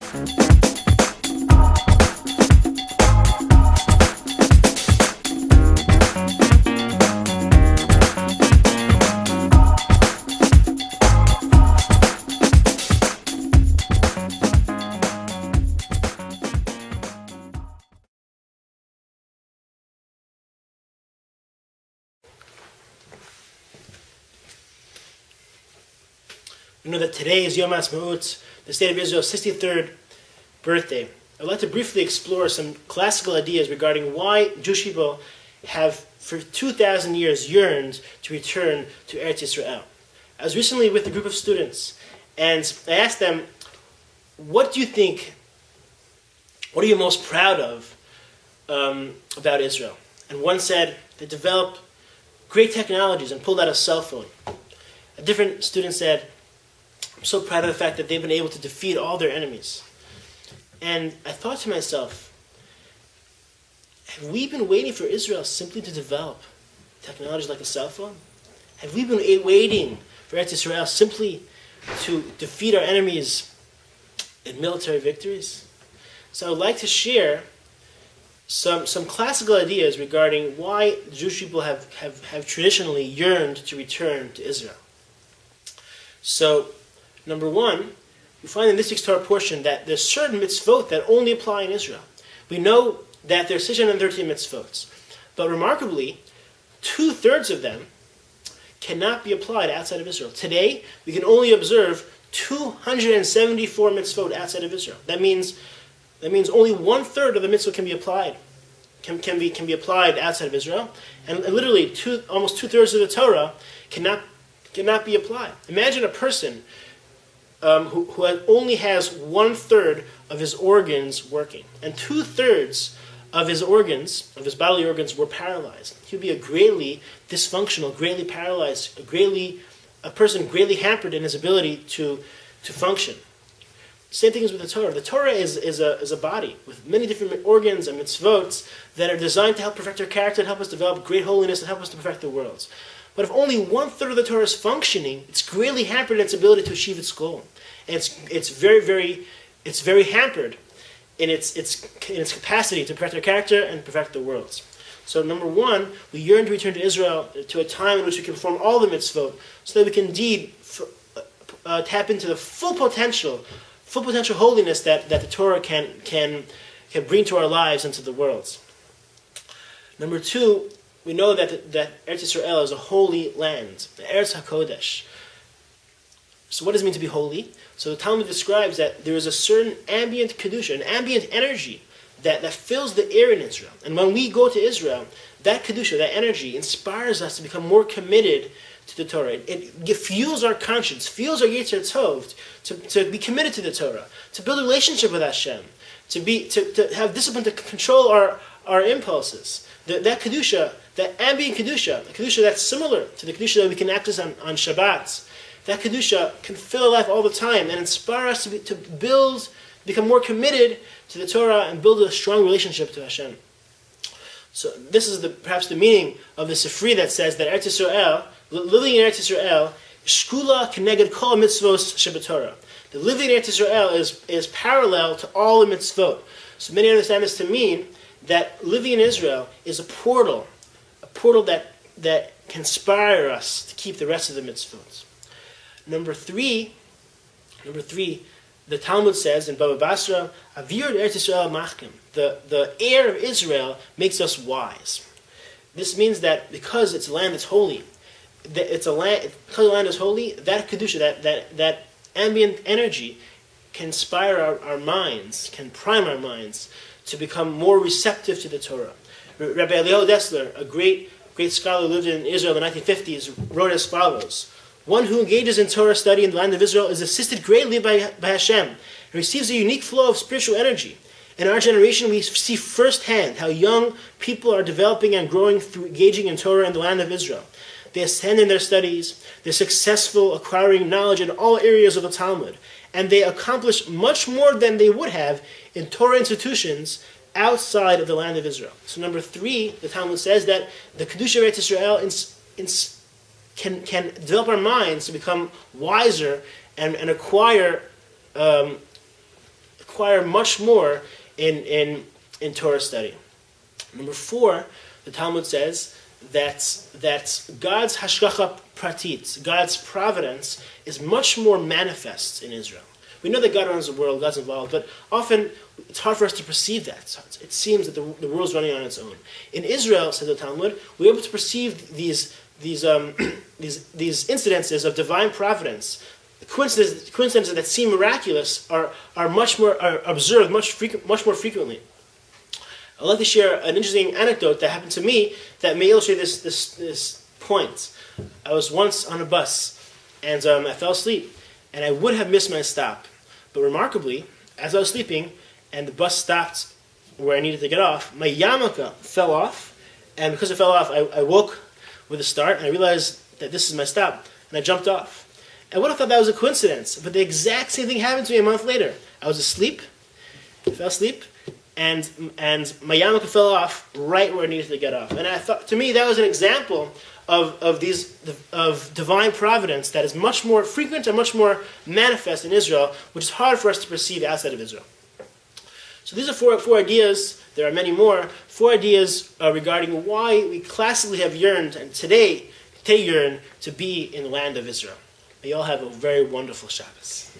We know that today is Yom HaAtzmaut, the State of Israel's 63rd birthday. I'd like to briefly explore some classical ideas regarding why Jewish people have, for 2,000 years, yearned to return to Eretz Yisrael. I was recently with a group of students, and I asked them, what do you think, what are you most proud of about Israel? And one said they developed great technologies and pulled out a cell phone. A different student said, I'm so proud of the fact that they've been able to defeat all their enemies. And I thought to myself, have we been waiting for Israel simply to develop technologies like a cell phone? Have we been waiting for Eretz Yisrael simply to defeat our enemies in military victories? So I would like to share some classical ideas regarding why the Jewish people have traditionally yearned to return to Israel. So, number one, we find in this week's Torah portion that there's certain mitzvot that only apply in Israel. We know that there's 613 mitzvot, but remarkably, 2/3 of them cannot be applied outside of Israel. Today, we can only observe 274 mitzvot outside of Israel. That means only 1/3 of the mitzvah can be applied, can be applied outside of Israel, and literally almost 2/3 of the Torah cannot be applied. Imagine a person who only has 1/3 of his organs working, and 2/3 of his organs, of his bodily organs, were paralyzed. He would be a greatly dysfunctional, greatly paralyzed, a person greatly hampered in his ability to function. Same thing is with the Torah. The Torah is a body with many different organs and mitzvot that are designed to help perfect our character, and help us develop great holiness, and help us to perfect the world. But if only 1/3 of the Torah is functioning, it's greatly hampered in its ability to achieve its goal, and it's very hampered in its capacity to perfect our character and perfect the world. So number one, we yearn to return to Israel to a time in which we can perform all the mitzvot, so that we can indeed tap into the full potential holiness that the Torah can bring to our lives and to the world. Number two, we know that Eretz Yisrael is a holy land, the Eretz HaKodesh. So what does it mean to be holy? So the Talmud describes that there is a certain ambient kedusha, an ambient energy that fills the air in Israel. And when we go to Israel, that kedusha, that energy, inspires us to become more committed to the Torah. It fuels our conscience, fuels our Yetzer Tov to be committed to the Torah, to build a relationship with Hashem, to have discipline to control our impulses. That kedusha, that ambient kedusha, a kedusha that's similar to the kedusha that we can access on Shabbat, that kedusha can fill our life all the time and inspire us to become more committed to the Torah and build a strong relationship to Hashem. So this is perhaps the meaning of the Sifri that says that Eretz Yisrael, living in Eretz Yisrael, shkula keneged kol mitzvos shebetorah. The living in Eretz Yisrael is parallel to all the mitzvot. So many understand this to mean that living in Israel is a portal that can inspire us to keep the rest of the mitzvot. Number three, the Talmud says in Baba Basra, Avir Eretz Yisrael machkim. The air of Israel makes us wise. This means that because it's a land that's holy, because the land is holy, that kedusha, that ambient energy can inspire our minds, can prime our minds to become more receptive to the Torah. Rabbi Eliyahu Dessler, a great scholar who lived in Israel in the 1950s, wrote as follows: one who engages in Torah study in the land of Israel is assisted greatly by Hashem and receives a unique flow of spiritual energy. In our generation, we see firsthand how young people are developing and growing through engaging in Torah in the land of Israel. They ascend in their studies, they're successful acquiring knowledge in all areas of the Talmud, and they accomplish much more than they would have in Torah institutions outside of the land of Israel. So number three, the Talmud says that the Kedusha of Eretz Yisrael can develop our minds to become wiser and acquire require much more in Torah study. Number 4, the Talmud says that God's hashgacha pratit, God's providence, is much more manifest in Israel. We know that God runs the world, God's involved, but often it's hard for us to perceive that. So it seems that the world's running on its own. In Israel, says the Talmud, we're able to perceive these incidences of divine providence. The coincidences that seem miraculous are observed much more frequently. I'd like to share an interesting anecdote that happened to me that may illustrate this point. I was once on a bus, and I fell asleep, and I would have missed my stop. But remarkably, as I was sleeping, and the bus stopped where I needed to get off, my yarmulke fell off, and because it fell off, I woke with a start, and I realized that this is my stop, and I jumped off. I would have thought that was a coincidence, but the exact same thing happened to me a month later. I was asleep, I fell asleep, and my yarmulke fell off right where I needed to get off. And I thought, to me, that was an example of divine providence that is much more frequent and much more manifest in Israel, which is hard for us to perceive outside of Israel. So these are four ideas. There are many more. 4 ideas regarding why we classically have yearned, and today yearn, to be in the land of Israel. May you all have a very wonderful Shabbos.